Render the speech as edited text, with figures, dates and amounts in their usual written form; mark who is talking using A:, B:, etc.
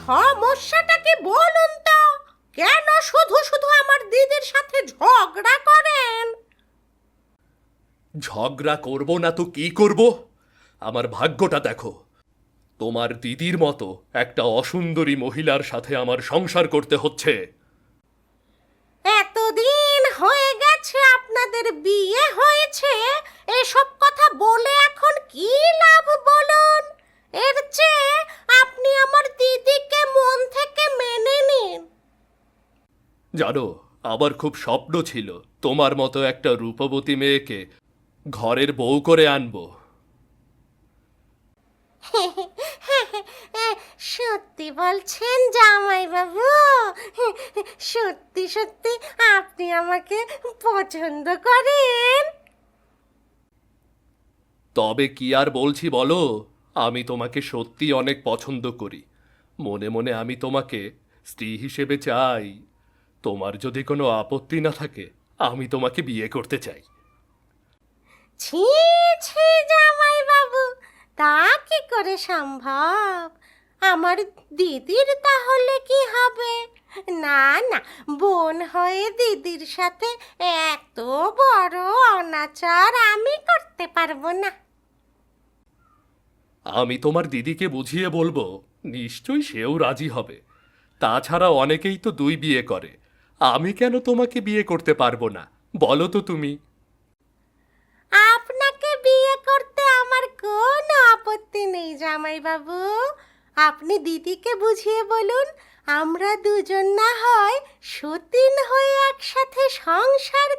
A: সমস্যাটা কি বলুন তো? কেন শুধু শুধু আমার দিদির সাথে ঝগড়া করেন?
B: ঝগড়া করব না তো কি করব? আমার ভাগ্যটা দেখো, তোমার দিদির মতো একটা অসুন্দরী মহিলার সাথে আমার সংসার করতে হচ্ছে।
A: এতদিন হয়ে গেছে আপনাদের বিয়ে হয়েছে, এসব কথা বলে এখন কি লাভ বলুন? এর চেয়ে আপনি আমার দিদিকে মন থেকে মেনে নিন।
B: জানো, আমার খুব স্বপ্ন ছিল তোমার মতো একটা রূপবতী মেয়েকে ঘরের বউ করে আনবো।
A: সত্যি বলছেন জামাইবাবু? সত্যি সত্যি আপনি আমাকে পছন্দ করেন?
B: তবে কি আর বলছি বলো, আমি তোমাকে সত্যি অনেক পছন্দ করি। মনে মনে আমি তোমাকে স্ত্রী হিসেবে চাই। তোমার যদি কোনো আপত্তি না থাকে, আমি তোমাকে বিয়ে করতে চাই।
A: ছি ছি জামাইবাবু, তা কি করে সম্ভব? আমার দিদির তাহলে কি হবে? না না, বোন হয়ে দিদির সাথে এত বড় অনাচার আমি করতে পারবো না।
B: আমি তোমার দিদিকে বুঝিয়ে বলবো, নিশ্চয়ই সেও রাজি হবে। তাছাড়া অনেকেই তো দুই বিয়ে করে, আমি কেন তোমাকে বিয়ে করতে পারবো না বলো তো তুমি?
A: আপনাকে বিয়ে করতে আমার কোনো আপত্তি নেই জামাইবাবু। আপনি দিদিকে বুঝিয়ে বলুন, আমরা দুজন না হয় সতীন হয়ে একসাথে সংসার